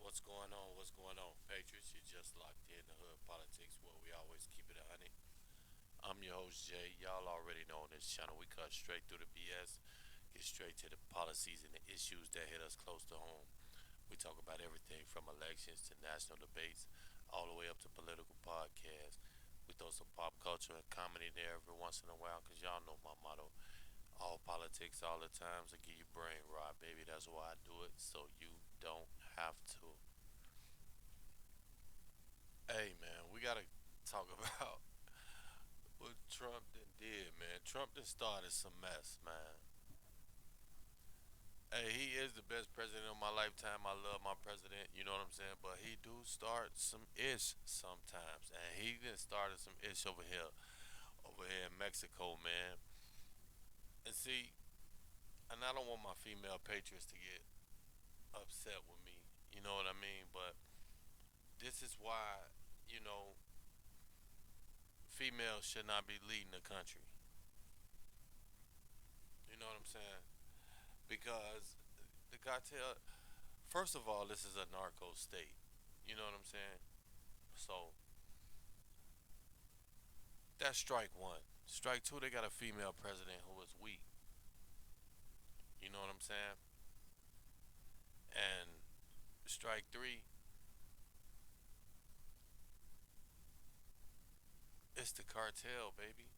What's going on? What's going on, Patriots? You just locked in the hood politics where we always keep it 100. I'm your host, Jay. Y'all already know on this channel we cut straight through the BS, get straight to the policies and the issues that hit us close to home. We talk about everything from elections to national debates, all the way up to political podcasts. We throw some pop culture and comedy there every once in a while, because y'all know my motto: all politics, all the times, to give you brain rot, baby. That's why I do it, so you don't have to. Hey man, we gotta talk about what Trump did, man. Trump done started some mess, man. Hey, he is the best president of my lifetime. I love my president, you know what I'm saying? But he do start some ish sometimes. And he done started some ish over here in Mexico, man. And see, and I don't want my female patriots to get upset with me, you know what I mean? But this is why, you know, females should not be leading the country. You know what I'm saying? Because the cartel, first of all, this is a narco state. You know what I'm saying? So that's strike one. Strike two, they got a female president who is weak. You know what I'm saying? And strike three, it's the cartel, baby.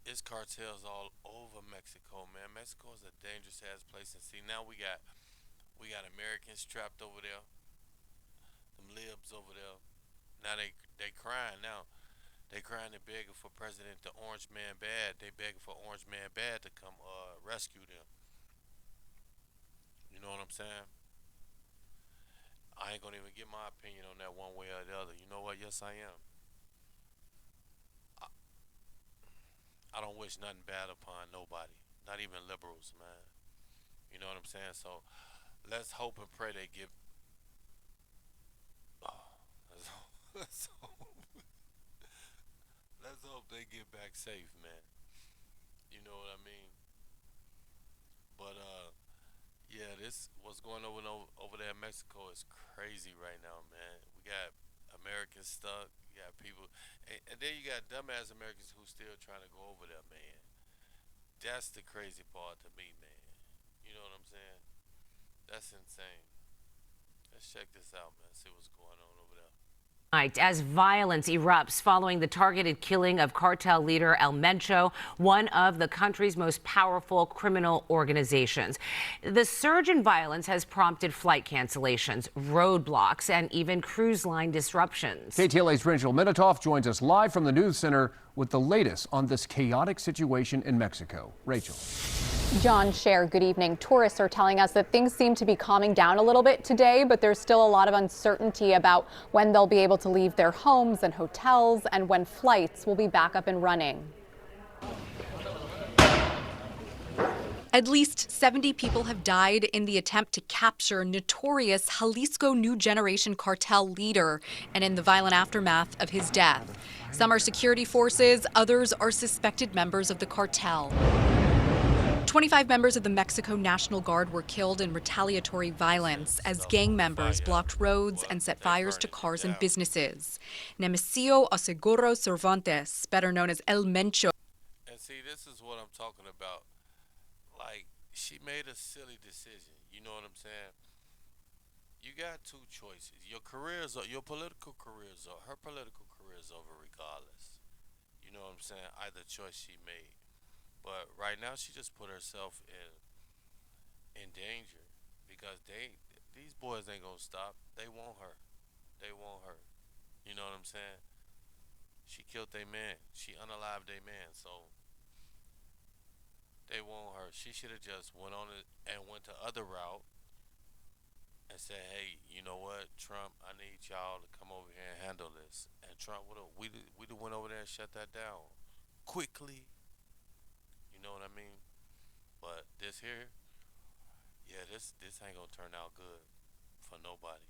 It's cartels all over Mexico, man. Mexico is a dangerous ass place. And see, now we got Americans trapped over there, them libs over there. Now they crying now. They crying and begging for President the Orange Man Bad. They begging for Orange Man Bad to come rescue them. You know what I'm saying? I ain't gonna even get my opinion on that one way or the other. You know what? Yes, I am. I, I don't wish nothing bad upon nobody, not even liberals, man. You know what I'm saying? So let's hope and pray they get. Oh, let's hope, let's hope they get back safe, man. You know what I mean? But yeah, this what's going on over there in Mexico is crazy right now, man. We got Americans stuck. You got people, and then you got dumbass Americans who still trying to go over there, man. That's the crazy part to me, man. You know what I'm saying? That's insane. Let's check this out, man. See what's going on over there. Tonight, as violence erupts following the targeted killing of cartel leader El Mencho, one of the country's most powerful criminal organizations. The surge in violence has prompted flight cancellations, roadblocks, and even cruise line disruptions. KTLA's Rachel Minatoff joins us live from the news center with the latest on this chaotic situation in Mexico. Rachel. John Scher, good evening. Tourists are telling us that things seem to be calming down a little bit today, but there's still a lot of uncertainty about when they'll be able to leave their homes and hotels and when flights will be back up and running. At least 70 people have died in the attempt to capture notorious Jalisco New Generation cartel leader and in the violent aftermath of his death. Some are security forces, others are suspected members of the cartel. 25 members of the Mexico National Guard were killed in retaliatory violence as gang members blocked roads and set fires to cars and businesses. Nemesio Oseguro Cervantes, better known as El Mencho. And see, this is what I'm talking about. Like, she made a silly decision. You know what I'm saying? You got two choices. Your political career is over. Her political career is over regardless. You know what I'm saying? Either choice she made. But right now, she just put herself in danger because these boys ain't gonna stop. They want her. They want her. You know what I'm saying? She killed their man. She unalived their man. So they want her. She should have just went on it and went the other route and said, "Hey, you know what, Trump? I need y'all to come over here and handle this." And Trump would have we went over there and shut that down quickly. You know what I mean? But this here, yeah, this ain't gonna turn out good for nobody.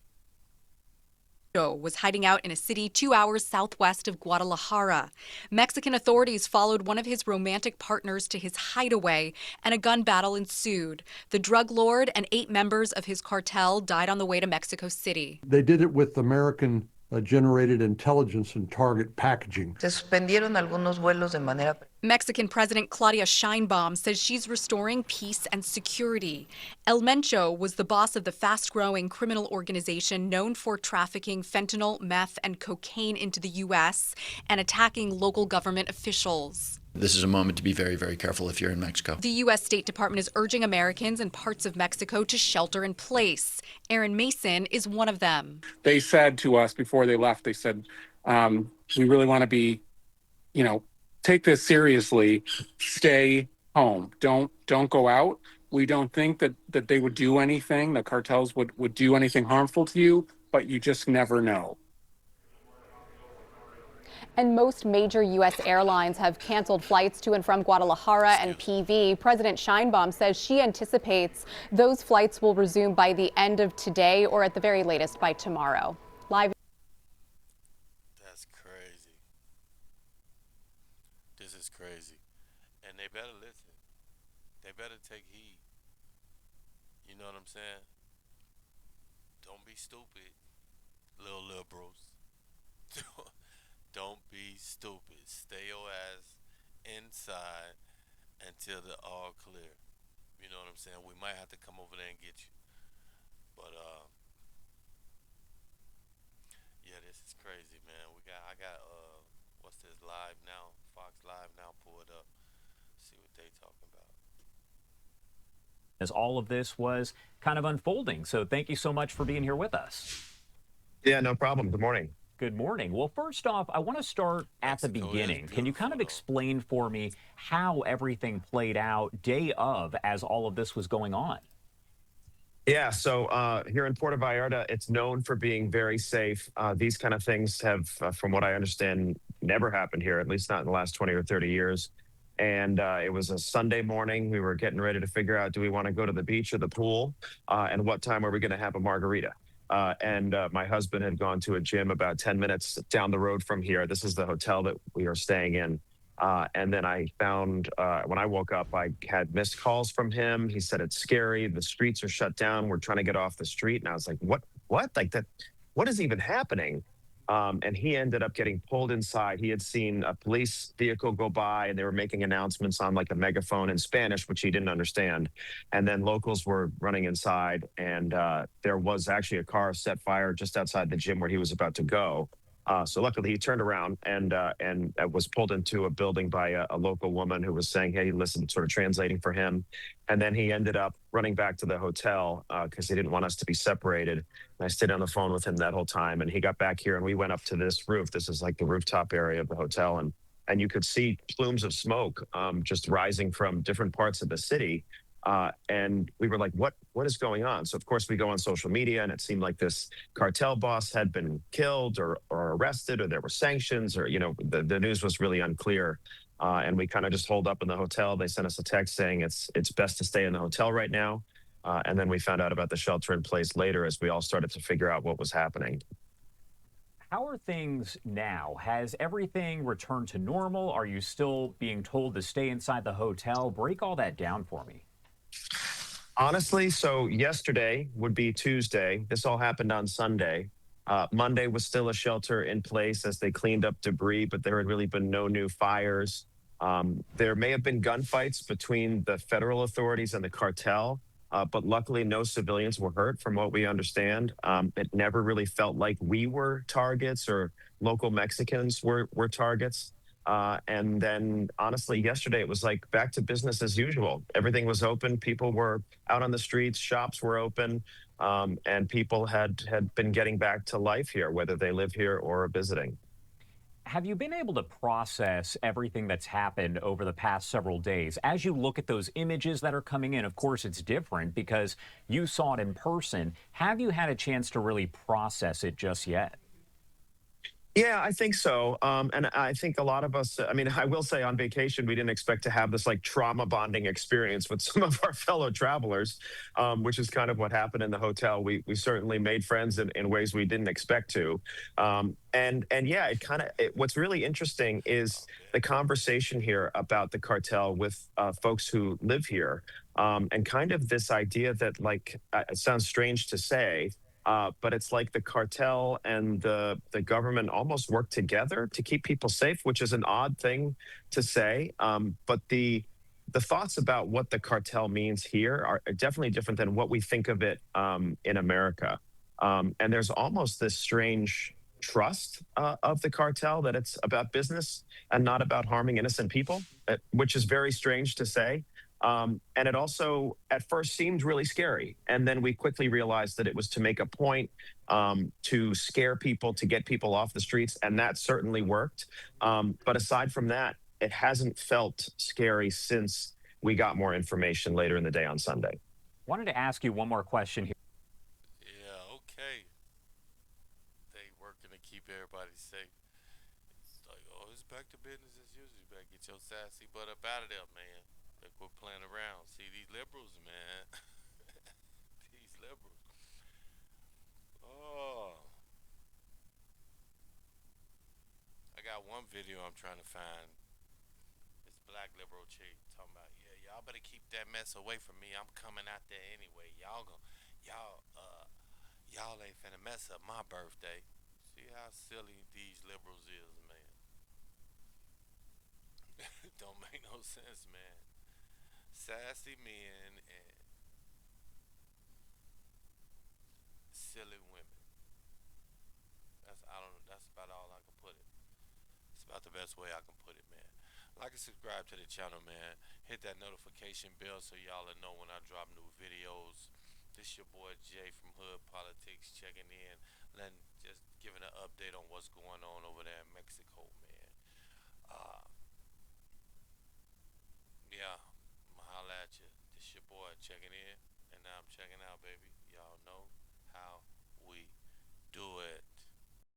was hiding out in a city 2 hours southwest of Guadalajara. Mexican authorities followed one of his romantic partners to his hideaway, and a gun battle ensued. The drug lord and 8 members of his cartel died on the way to Mexico City. They did it with American generated intelligence and target packaging. Se suspendieron algunos vuelos de manera. Mexican President Claudia Sheinbaum says she's restoring peace and security. El Mencho was the boss of the fast-growing criminal organization known for trafficking fentanyl, meth, and cocaine into the U.S. and attacking local government officials. This is a moment to be very, very careful if you're in Mexico. The U.S. State Department is urging Americans in parts of Mexico to shelter in place. Aaron Mason is one of them. They said to us before they left, they said, we really want to be, take this seriously, stay home. Don't go out. We don't think that they would do anything, the cartels would do anything harmful to you, but you just never know. And most major U.S. airlines have canceled flights to and from Guadalajara and PV. President Sheinbaum says she anticipates those flights will resume by the end of today or at the very latest by tomorrow. Live. That's crazy. This is crazy. And they better listen. They better take heed. You know what I'm saying? Don't be stupid, little liberals. Don't be stupid. Stay your ass inside until they're all clear. You know what I'm saying? We might have to come over there and get you. But yeah, this is crazy, man. I got what's this live now? Fox Live now pulled up. See what they talking about. As all of this was kind of unfolding. So thank you so much for being here with us. Yeah, no problem. Good morning. Good morning. Well, first off, I want to start at the beginning. Can you kind of explain for me how everything played out day of as all of this was going on? Yeah, so here in Puerto Vallarta, it's known for being very safe. These kind of things have, from what I understand, never happened here, at least not in the last 20 or 30 years. And it was a Sunday morning. We were getting ready to figure out, do we want to go to the beach or the pool? And what time are we going to have a margarita? And my husband had gone to a gym about 10 minutes down the road from here. This is the hotel that we are staying in. And then I found, when I woke up, I had missed calls from him. He said, it's scary. The streets are shut down. We're trying to get off the street. And I was like, what? Like that? What is even happening? And he ended up getting pulled inside. He had seen a police vehicle go by and they were making announcements on like a megaphone in Spanish, which he didn't understand. And then locals were running inside and there was actually a car set fire just outside the gym where he was about to go. So luckily he turned around and was pulled into a building by a local woman who was saying, hey, listen, sort of translating for him. And then he ended up running back to the hotel because he didn't want us to be separated. And I stayed on the phone with him that whole time. And he got back here and we went up to this roof. This is like the rooftop area of the hotel. And you could see plumes of smoke just rising from different parts of the city. And we were like, what is going on? So, of course, we go on social media and it seemed like this cartel boss had been killed or arrested or there were sanctions or, the news was really unclear. And we kind of just holed up in the hotel. They sent us a text saying it's best to stay in the hotel right now. And then we found out about the shelter in place later as we all started to figure out what was happening. How are things now? Has everything returned to normal? Are you still being told to stay inside the hotel? Break all that down for me. Honestly, so yesterday would be Tuesday. This all happened on Sunday. Monday was still a shelter in place as they cleaned up debris, but there had really been no new fires. There may have been gunfights between the federal authorities and the cartel, but luckily no civilians were hurt from what we understand. It never really felt like we were targets or local Mexicans were targets. And then, honestly, yesterday it was like back to business as usual. Everything was open. People were out on the streets. Shops were open. And people had been getting back to life here, whether they live here or are visiting. Have you been able to process everything that's happened over the past several days? As you look at those images that are coming in, of course, it's different because you saw it in person. Have you had a chance to really process it just yet? Yeah, I think so. And I think a lot of us, I mean, I will say on vacation, we didn't expect to have this like trauma bonding experience with some of our fellow travelers, which is kind of what happened in the hotel. We certainly made friends in ways we didn't expect to. And yeah, what's really interesting is the conversation here about the cartel with folks who live here, and kind of this idea that like, it sounds strange to say, but it's like the cartel and the government almost work together to keep people safe, which is an odd thing to say. But the thoughts about what the cartel means here are definitely different than what we think of it in America. And there's almost this strange trust of the cartel that it's about business and not about harming innocent people, which is very strange to say. And it also at first seemed really scary. And then we quickly realized that it was to make a point, to scare people, to get people off the streets. And that certainly worked. But aside from that, it hasn't felt scary since we got more information later in the day on Sunday. Wanted to ask you one more question here. Yeah, okay. They working to keep everybody safe. It's like, oh, it's back to business as usual. You better get your sassy butt up out of there, man. Like we're playing around. See these liberals, man. These liberals. Oh. I got one video I'm trying to find. This black liberal chick talking about, yeah, y'all better keep that mess away from me. I'm coming out there anyway. Y'all ain't finna mess up my birthday. See how silly these liberals is, man. Don't make no sense, man. Sassy men and silly women. That's about all I can put it. It's about the best way I can put it, man. Like and subscribe to the channel, man. Hit that notification bell so y'all will know when I drop new videos. This your boy Jay from Hood Politics checking in, just giving an update on what's going on over there in Mexico, man. Yeah, I'ma holla at you. This your boy checking in, and now I'm checking out, baby.